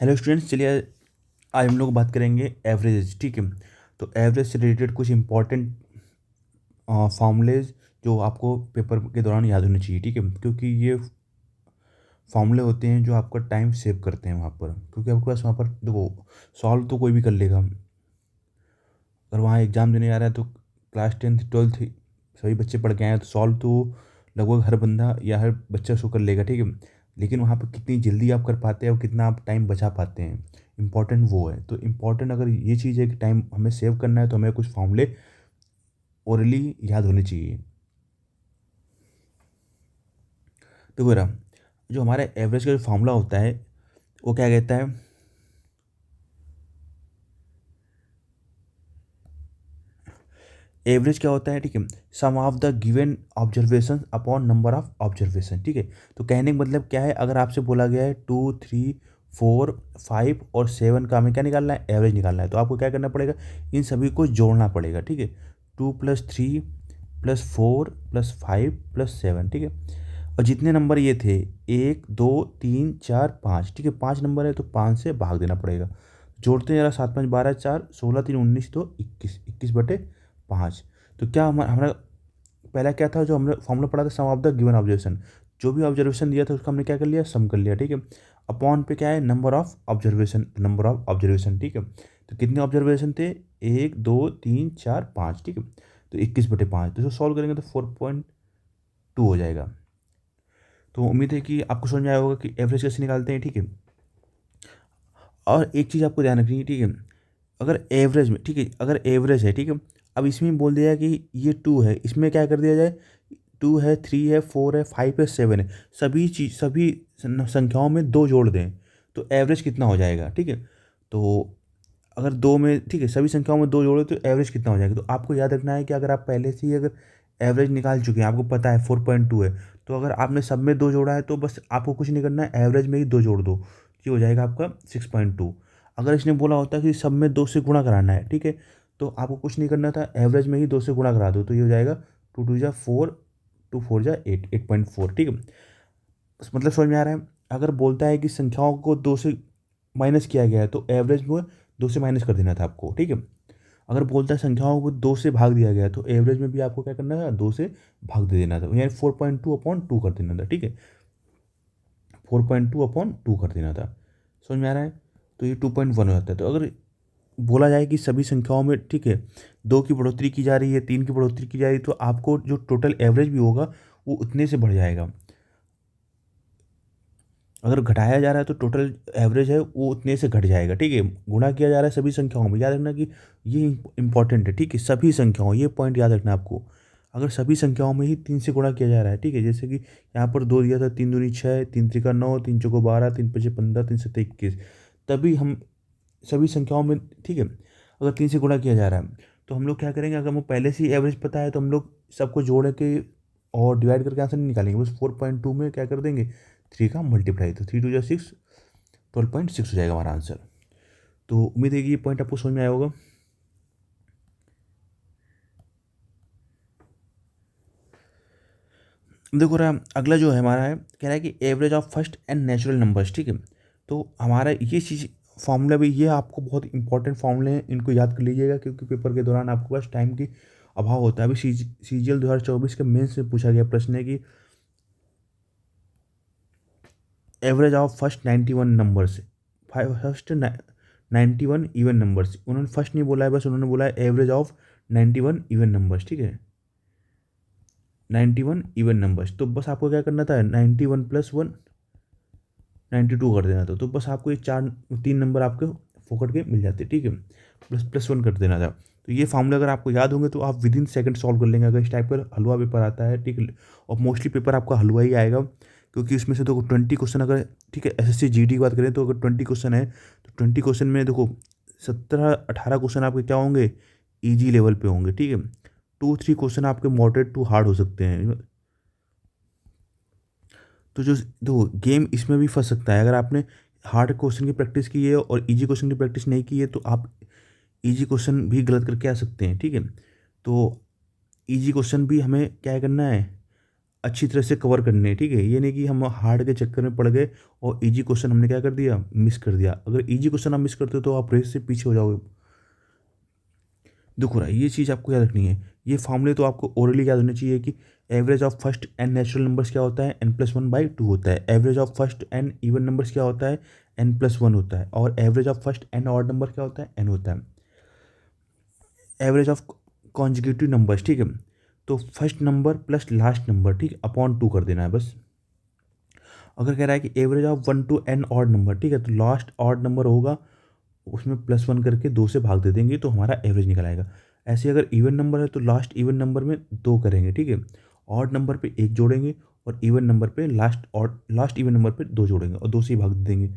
Hello students, चलिए आज हम लोग बात करेंगे एवरेज। ठीक है, तो एवरेज से रिलेटेड कुछ इंपॉर्टेंट फॉर्मूलेज जो आपको पेपर के दौरान याद होने चाहिए। ठीक है, क्योंकि ये फॉर्मूले होते हैं जो आपका टाइम सेव करते हैं वहाँ पर, क्योंकि आपके पास वहाँ पर देखो सॉल्व तो कोई भी कर लेगा। अगर वहाँ एग्ज़ाम देने जा रहा है तो क्लास 10th 12th सभी बच्चे पढ़ के आए हैं, तो सॉल्व तो लगभग हर बंदा या हर बच्चा उसको कर लेगा। ठीक है, लेकिन वहाँ पर कितनी जल्दी आप कर पाते हैं और कितना आप टाइम बचा पाते हैं, इंपॉर्टेंट वो है। तो इम्पॉर्टेंट अगर ये चीज़ है कि टाइम हमें सेव करना है तो हमें कुछ फॉर्मूले ओरली याद होने चाहिए। तो मेरा जो हमारा एवरेज का जो फार्मूला होता है वो क्या कहता है, एवरेज क्या होता है। ठीक है, sum of the given observation upon number of observation. ठीक है, तो कहने का मतलब क्या है, अगर आपसे बोला गया है 2, 3, 4, 5 और 7 का हमें क्या निकालना है, एवरेज निकालना है, तो आपको क्या करना पड़ेगा, इन सभी को जोड़ना पड़ेगा। ठीक है, 2+3+4+5+7। ठीक है, और जितने नंबर ये थे 1, 2, 3, 4, 5। ठीक है, 5 नंबर है तो 5 से भाग देना पड़ेगा। जोड़ते हैं जरा, 7, 5, 12, 4, 16, 3, 19, तो 21, 21/5। तो क्या हमारा पहला क्या था, जो हमने फॉर्मूला पढ़ा था, सम ऑफ द गिवन ऑब्जर्वेशन। जो भी ऑब्जर्वेशन दिया था उसका हमने क्या कर लिया, सम कर लिया। ठीक है, अपॉन पे क्या है, number of observation, number of observation. ठीक है, तो कितने ऑब्जर्वेशन थे, 1, 2, 3, 4, 5। ठीक है, तो 21/5, तो इसको सॉल्व करेंगे तो 4.2 हो जाएगा। तो उम्मीद है कि आपको समझ में आया होगा कि एवरेज कैसे निकालते हैं। ठीक है, और एक चीज़ आपको ध्यान रखनी है। ठीक है, अगर एवरेज में, ठीक है, अगर एवरेज है, ठीक है, अब इसमें बोल दिया कि ये 2 है, इसमें क्या कर दिया जाए, 2 है, 3 है, 4 है, 5 है, 7 है, सभी संख्याओं में 2 जोड़ दें तो एवरेज कितना हो जाएगा। ठीक है, तो अगर दो में, ठीक है, सभी संख्याओं में 2 जोड़े तो एवरेज कितना हो जाएगा। तो आपको याद रखना है कि अगर आप पहले से ही अगर एवरेज निकाल चुके हैं, आपको पता है 4.2 है, तो अगर आपने सब में 2 जोड़ा है तो बस आपको कुछ नहीं करना है, एवरेज में ही 2 जोड़ दो, ये हो जाएगा आपका 6.2। अगर इसने बोला होता कि सब में 2 से गुणा कराना है, ठीक है, तो आपको कुछ नहीं करना था, एवरेज में ही 2 से गुणा करा दो, तो ये हो जाएगा 2 2 जा 4, 2 4 जा 8, 8.4। ठीक है, मतलब समझ में आ रहा है। अगर बोलता है कि संख्याओं को 2 से माइनस किया गया है तो एवरेज में 2 से माइनस कर देना था आपको। ठीक है, अगर बोलता है संख्याओं को 2 से भाग दिया गया है तो एवरेज में भी आपको क्या करना था, 2 से भाग दे देना था, यानी 4.2/2 कर देना था। ठीक है, 4.2/2 कर देना था। समझ में आ रहा है, तो ये 2.1 हो जाता है। तो अगर बोला जाए कि सभी संख्याओं में, ठीक है, 2 की बढ़ोतरी की जा रही है, 3 की बढ़ोतरी की जा रही है, तो आपको जो टोटल एवरेज भी होगा वो उतने से बढ़ जाएगा। अगर घटाया जा रहा है तो टोटल एवरेज है वो उतने से घट जाएगा। ठीक है, गुणा किया जा रहा है सभी संख्याओं में, याद रखना कि ये इंपॉर्टेंट है। ठीक है, सभी संख्याओं, ये पॉइंट याद रखना है आपको। अगर सभी संख्याओं में ही 3 से गुणा किया जा रहा है, ठीक है, जैसे कि यहाँ पर 2 दिया था, 3 दूनी 6, 3 त्रिका 9, 3 चौको 12, 3 पचे 15, 3 सत्ते 21, तभी हम सभी संख्याओं में, ठीक है, अगर 3 से गुणा किया जा रहा है तो हम लोग क्या करेंगे, अगर हमें पहले से ही एवरेज पता है तो हम लोग सबको जोड़ के और डिवाइड करके आंसर नहीं निकालेंगे, बस 4.2 में क्या कर देंगे, 3 का मल्टीप्लाई, तो 3 2 जा 6, 12.6 हो जाएगा हमारा आंसर। तो उम्मीद है कि ये पॉइंट आपको समझ में आया होगा। देखो रहा, अगला जो है हमारा है, कह रहा है कि average of first and natural numbers. ठीक है, तो हमारा ये चीज़ फॉर्मूला भी, ये आपको बहुत इंपॉर्टेंट फॉर्मूले हैं, इनको याद कर लीजिएगा, क्योंकि पेपर के दौरान आपके पास टाइम की अभाव होता है। अभी CGL 2024 के मेंस में पूछा गया प्रश्न है कि average of first 91 numbers, first 91 even numbers, उन्होंने फर्स्ट नहीं बोला है, बस उन्होंने बोला है एवरेज ऑफ 91 इवन नंबर्स। ठीक है, 91 इवन नंबर्स, तो बस आपको क्या करना था, 91+1 92 कर देना था, तो बस आपको ये 3 नंबर आपके फोकट के मिल जाते। ठीक है, ++1 कर देना था। तो ये फार्मूला अगर आपको याद होंगे तो आप विद इन सेकंड सॉल्व कर लेंगे, अगर इस टाइप का हलवा पेपर आता है। ठीक है, और मोस्टली पेपर आपका हलवा ही आएगा, क्योंकि इसमें से देखो 20 क्वेश्चन अगर, ठीक है, SSC GD की बात करें तो अगर 20 क्वेश्चन है तो 20 क्वेश्चन में देखो 17 18 क्वेश्चन आपके क्या होंगे, ईजी लेवल पे होंगे। ठीक है, 2 3 क्वेश्चन आपके मॉडरेट टू हार्ड हो सकते हैं। तो जो देखो गेम इसमें भी फंस सकता है, अगर आपने हार्ड क्वेश्चन की प्रैक्टिस की है और इजी क्वेश्चन की प्रैक्टिस नहीं की है तो आप इजी क्वेश्चन भी गलत करके आ सकते हैं। ठीक है, तो इजी क्वेश्चन भी हमें क्या करना है, अच्छी तरह से कवर करने हैं, ठीक है। ये नहीं कि हम हार्ड के चक्कर में पड़ गए और इजी क्वेश्चन हमने क्या कर दिया, मिस कर दिया। अगर इजी क्वेश्चन आप मिस करते हो तो आप रेस से पीछे हो जाओगे। देखो रहा ये चीज़ आपको याद रखनी है। ये फॉर्मूले तो आपको ओरली याद होने चाहिए कि average of first n natural numbers क्या होता है, n+1/2 होता है। Average of first n even numbers क्या होता है, n+1 होता है। और average of first n odd number क्या होता है, n होता है। एवरेज ऑफ कॉन्जिक्यूटिव नंबर्स, ठीक है, तो first number plus last number, ठीक है, अपॉन 2 कर देना है बस। अगर कह रहा है कि average of 1 to n odd number, ठीक है, तो लास्ट ऑड नंबर होगा उसमें +1 करके 2 से भाग दे देंगे तो हमारा एवरेज निकल आएगा। ऐसे अगर इवन नंबर है तो लास्ट इवन नंबर में 2 करेंगे, ठीक है, ऑड नंबर पे 1 जोड़ेंगे और इवन नंबर पे लास्ट इवन नंबर पे 2 जोड़ेंगे और 2 से ही भाग देंगे,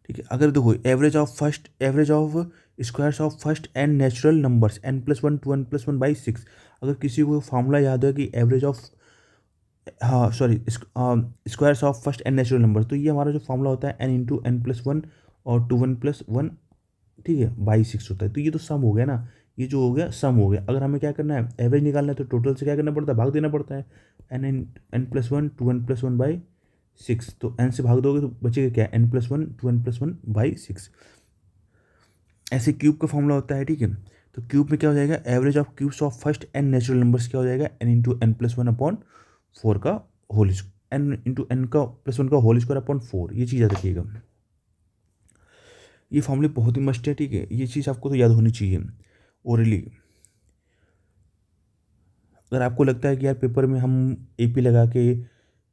ठीक है। अगर देखो average of squares of first n natural numbers n+1 to n+1/6, अगर किसी को फॉर्मूला याद है कि एवरेज ऑफ, हाँ sorry, squares of first n natural number, तो ये हमारा जो फॉर्मूला होता है n × n+1 और 2n+1, ठीक है, बाई 6 होता है। तो ये तो सम हो गया ना, ये जो हो गया सम हो गया। अगर हमें क्या करना है, एवरेज निकालना है, तो टोटल से क्या करना पड़ता है, भाग देना पड़ता है। n+1 2n+1/6, तो n से भाग दोगे तो बचेगा क्या, n+1 2n+1/6। ऐसे क्यूब का फॉर्मूला होता है, ठीक है। तो क्यूब में क्या हो जाएगा, average of cubes of first n natural numbers क्या हो जाएगा, n × n+1/4 का होल, n का +1 का होल स्क्वायर अपॉन 4। ये चीज़ याद रखिएगा। ये फॉर्मूले बहुत ही मस्ट है, ठीक है, ये चीज़ आपको तो याद होनी चाहिए ओरली। अगर आपको लगता है कि यार पेपर में हम एपी लगा के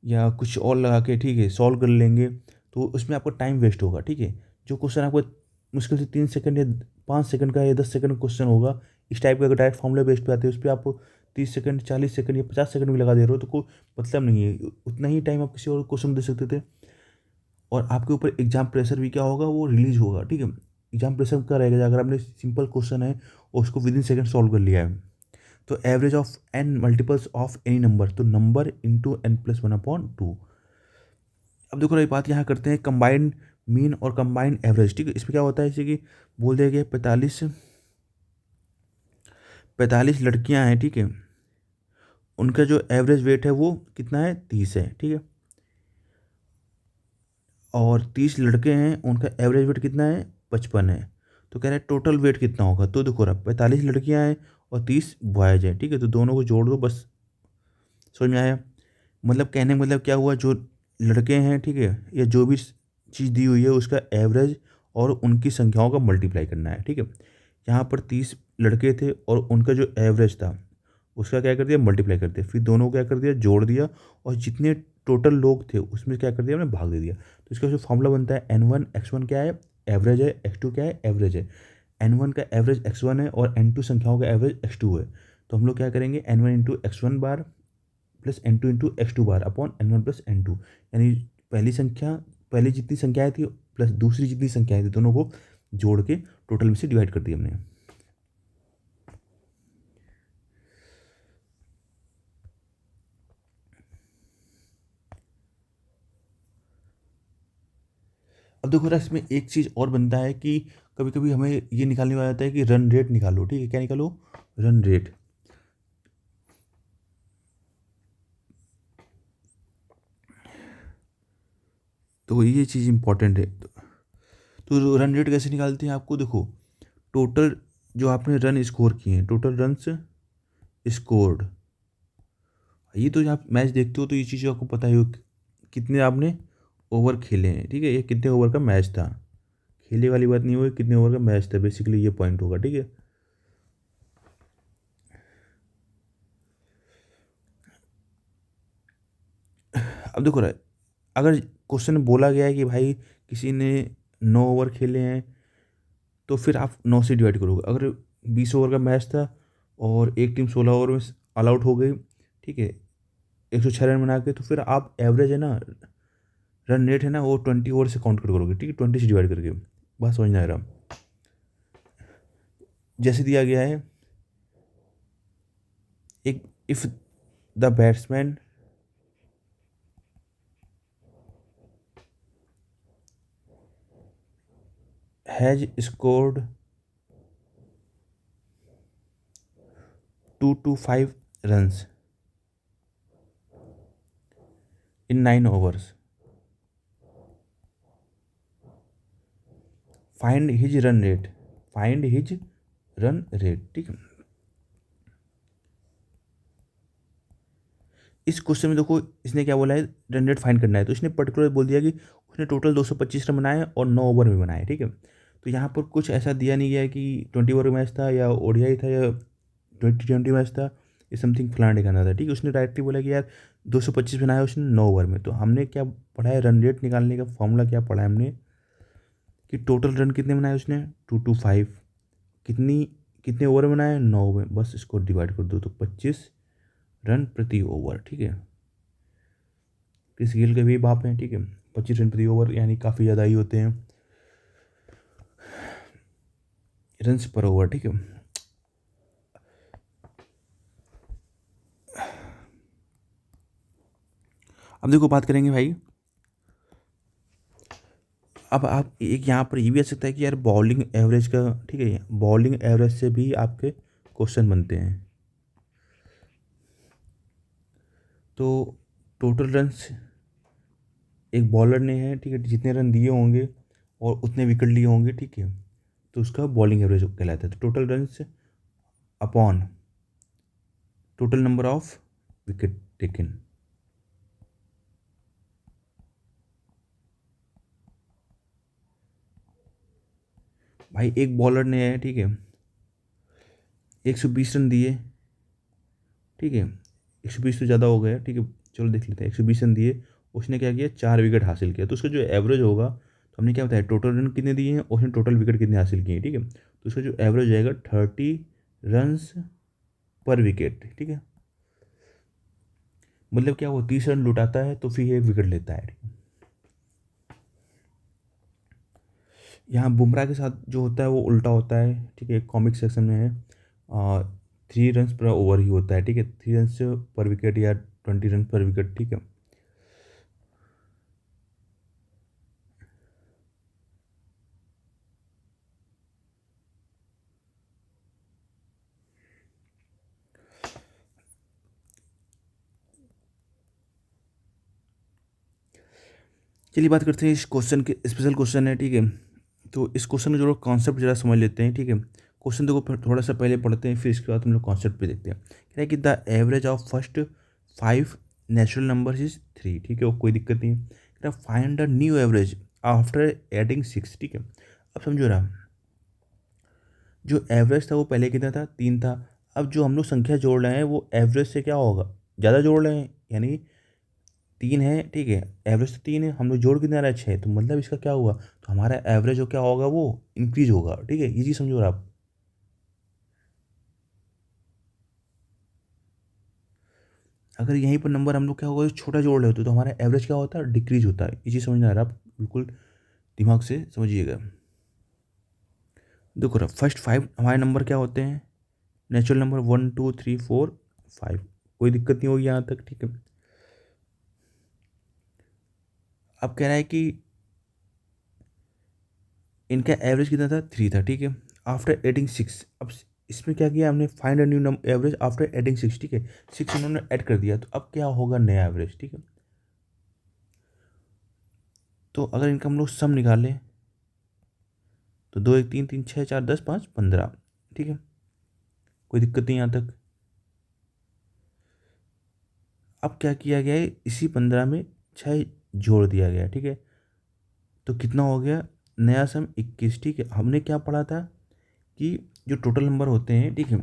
या कुछ और लगा के, ठीक है, सॉल्व कर लेंगे, तो उसमें आपका टाइम वेस्ट होगा, ठीक है। जो क्वेश्चन आपको मुश्किल से 3 सेकंड या 5 सेकंड का या 10 सेकंड क्वेश्चन होगा, इस टाइप का अगर डायरेक्ट फॉर्मूला बेस्ड पे आते हैं, उस पर आप 30 सेकंड 40 सेकंड या 50 सेकंड भी लगा दे रहे हो तो कोई मतलब नहीं है। उतना ही टाइम आप किसी और क्वेश्चन दे सकते थे और आपके ऊपर एग्जाम प्रेशर भी क्या होगा, वो रिलीज होगा, ठीक है। एग्जाम प्रेशर क्या रहेगा, अगर आपने सिंपल क्वेश्चन है और उसको विद इन सेकंड सॉल्व कर लिया है, तो average of n multiples of any number, तो नंबर इंटू n+1/2। अब देखो ये बात यहाँ करते हैं कंबाइंड मीन और कंबाइंड एवरेज, ठीक है। इसमें क्या होता है, जैसे कि बोल दिया गया 45 लड़कियां हैं, ठीक है, उनका जो एवरेज वेट है वो कितना है, 30 है, ठीक है। और 30 लड़के हैं, उनका एवरेज वेट कितना है, 55 है। तो कह रहे हैं टोटल वेट कितना होगा, तो देखो रहा 45 लड़कियां हैं और 30 बॉयज हैं, ठीक है, तो दोनों को जोड़ दो बस। समझ में आया, मतलब कहने का मतलब क्या हुआ, जो लड़के हैं, ठीक है, या जो भी चीज़ दी हुई है उसका एवरेज और उनकी संख्याओं का मल्टीप्लाई करना है, ठीक है। यहाँ पर 30 लड़के थे और उनका जो एवरेज था उसका क्या कर दिया, मल्टीप्लाई कर दिया, फिर दोनों को क्या कर दिया, जोड़ दिया, और जितने टोटल लोग थे उसमें क्या कर दिया, हमने भाग दे दिया। तो इसका जो फॉर्मूला बनता है, n1 क्या है, एवरेज है, x2 क्या है, एवरेज है। n1 का एवरेज x1 है और n2 संख्याओं का एवरेज x2 है। तो हम लोग क्या करेंगे, n1 × x1 बार plus n2 × x2 bar upon n1 + n2, यानी पहली संख्या, पहली जितनी संख्याएं थी प्लस दूसरी जितनी संख्याएं थी, दोनों को जोड़ के टोटल में से डिवाइड कर दिया हमने। अब देखो ना, इसमें एक चीज़ और बनता है कि कभी कभी हमें ये निकालने में आ जाता है कि रन रेट निकालो, ठीक है, क्या निकालो, रन रेट। तो ये चीज़ इंपॉर्टेंट है। तो रन रेट कैसे निकालते हैं, आपको देखो, टोटल जो आपने रन स्कोर किए हैं, टोटल रन्स स्कोर्ड, ये तो आप मैच देखते हो तो ये चीज़ आपको पता ही हो कितने आपने ओवर खेले हैं, ठीक है, ये कितने ओवर का मैच था। खेले वाली बात नहीं हुई, कितने ओवर का मैच था, बेसिकली ये पॉइंट होगा, ठीक है। अब देखो रहा, अगर क्वेश्चन में बोला गया है कि भाई किसी ने 9 ओवर खेले हैं, तो फिर आप 9 से डिवाइड करोगे। अगर 20 ओवर का मैच था और एक टीम 16 ओवर में ऑल आउट हो गई, ठीक है, 106 रन बना के, तो फिर आप एवरेज है ना, रन रेट है ना, वो 20 ओवर से काउंट कर करोगे, ठीक है, 20 से डिवाइड करके। बात समझ में आ रहा, जैसे दिया गया है, एक, if the batsman has scored 2 to 5 runs in 9 overs. Find his run rate, find his run rate, ठीक है। इस क्वेश्चन में देखो इसने क्या बोला है, रन रेट फाइंड करना है, तो इसने पर्टिकुलर बोल दिया कि उसने टोटल 225 रन बनाए और 9 ओवर में बनाए, ठीक है। तो यहाँ पर कुछ ऐसा दिया नहीं गया है कि 20 ओवर मैच था या ओडीआई था या 2020 मैच था, ये समथिंग फलाना ठिकाना था, ठीक है। उसने डायरेक्टली बोला कि यार 225 बनाया उसने 9 ओवर में। तो हमने क्या पढ़ा है, रन रेट निकालने का फॉर्मूला क्या पढ़ा है हमने, कि टोटल रन कितने बनाए उसने 225, कितनी कितने ओवर बनाए 9 में, बस इसको डिवाइड कर दो तो 25 रन प्रति ओवर, ठीक है। इस गेल के भी बाप हैं, ठीक है। 25 रन प्रति ओवर यानी काफ़ी ज़्यादा ही होते हैं रन्स पर ओवर, ठीक है। अब देखो बात करेंगे भाई, अब आप एक यहाँ पर ये भी आ सकता है कि यार बॉलिंग एवरेज का, ठीक है, बॉलिंग एवरेज से भी आपके क्वेश्चन बनते हैं। तो टोटल रन्स एक बॉलर ने है, ठीक है, जितने रन दिए होंगे और उतने विकेट लिए होंगे, ठीक है, तो उसका बॉलिंग एवरेज कहलाता है। तो total runs upon total number of wicket taken. भाई एक बॉलर ने है, ठीक है, 120 रन दिए, ठीक है, 120 तो ज़्यादा हो गया, ठीक है, चलो देख लेते हैं। 120 रन दिए, उसने क्या किया, 4 विकेट हासिल किया, तो उसका जो एवरेज होगा, तो हमने क्या बताया, टोटल रन कितने दिए हैं, उसने टोटल विकेट कितने हासिल किए हैं, ठीक है। तो उसका जो एवरेज आएगा 30 रन्स पर विकेट, ठीक है। मतलब क्या, वो 30 रन लुटाता है तो फिर ये विकेट लेता है, ठीक है? यहाँ बुमराह के साथ जो होता है वो उल्टा होता है, ठीक है, कॉमिक सेक्शन में है, 3 रन पर ओवर ही होता है, ठीक है, 3 रन पर विकेट या 20 रन पर विकेट, ठीक है। चलिए बात करते हैं इस क्वेश्चन के, स्पेशल क्वेश्चन है, ठीक है। तो इस क्वेश्चन का जो कॉन्सेप्ट जरा समझ लेते हैं, ठीक है। क्वेश्चन देखो थोड़ा सा पहले पढ़ते हैं, फिर इसके बाद हम लोग कॉन्सेप्ट पे देखते हैं। क्या है कि the average of first 5 natural number is 3, ठीक है, वो कोई दिक्कत नहीं है। Find the new average after adding 6, ठीक है। अब समझो रहा, जो एवरेज था वो पहले कितना था, 3 था। अब जो हम लोग संख्या जोड़ रहे हैं वो एवरेज से क्या होगा, ज़्यादा जोड़ रहे हैं, यानी 3 है, ठीक है, एवरेज तो 3 है, हम लोग जोड़ कितना रहा है, 6, तो मतलब इसका क्या हुआ, तो हमारा एवरेज जो क्या होगा वो इंक्रीज होगा, ठीक है, ये चीज़ समझो आप। अगर यहीं पर नंबर हम लोग क्या होगा, जो छोटा जोड़ रहे होते तो हमारा एवरेज क्या होता है, डिक्रीज होता है, ये चीज़ समझना है आप, बिल्कुल दिमाग से समझिएगा। देखो रहा, फर्स्ट 5 हमारे नंबर क्या होते हैं, नेचुरल नंबर 1 2 3 4 5, कोई दिक्कत नहीं होगी यहाँ तक, ठीक है। अब कह रहा है कि इनका एवरेज कितना था, 3 था, ठीक है, आफ्टर एडिंग 6। अब इसमें क्या किया हमने, find a new average after adding 6, ठीक है, 6 इन्होंने ऐड कर दिया, तो अब क्या होगा, नया एवरेज, ठीक है। तो अगर इनका हम लोग सम निकालें, तो 2 1 3 3 6 4 10 5 15, ठीक है, कोई दिक्कत नहीं यहाँ तक। अब क्या किया गया है, इसी 15 में 6 जोड़ दिया गया, ठीक है, तो कितना हो गया, नया सम 21, ठीक है। हमने क्या पढ़ा था कि जो टोटल नंबर होते हैं, ठीक है,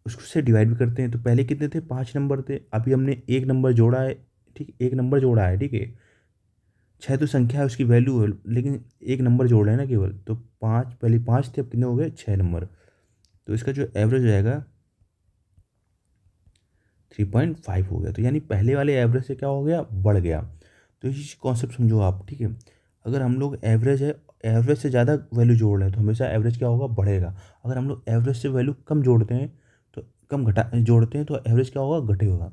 उससे डिवाइड भी करते हैं, तो पहले कितने थे, 5 नंबर थे, अभी हमने एक नंबर जोड़ा है, ठीक, एक नंबर जोड़ा है, ठीक है। 6 तो संख्या है, उसकी वैल्यू है, लेकिन एक नंबर जोड़ रहे हैं ना केवल, तो 5, पहले 5 थे, अब कितने हो गए, 6 नंबर। तो इसका जो एवरेज हो जाएगा 3.5 हो गया, तो यानी पहले वाले एवरेज से क्या हो गया, बढ़ गया। तो ये कॉन्सेप्ट समझो आप, ठीक है। अगर हम लोग एवरेज है, एवरेज से ज़्यादा वैल्यू जोड़ रहे हैं तो हमेशा एवरेज क्या होगा, बढ़ेगा। अगर हम लोग एवरेज से वैल्यू कम जोड़ते हैं, तो कम घटा जोड़ते हैं तो एवरेज क्या होगा, घटेगा।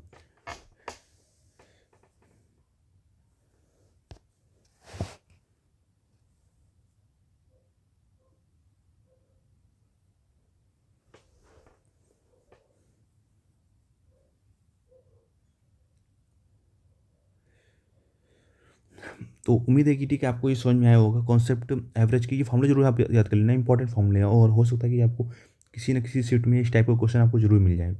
तो उम्मीद है कि ठीक है आपको ये समझ में आया होगा कॉन्सेप्ट एवरेज की। ये फॉर्मूला जरूर आप याद कर लेना, इंपॉर्टेंट फॉर्मूले हैं और हो सकता है कि आपको किसी न किसी सीट में इस टाइप का क्वेश्चन आपको जरूर मिल जाए।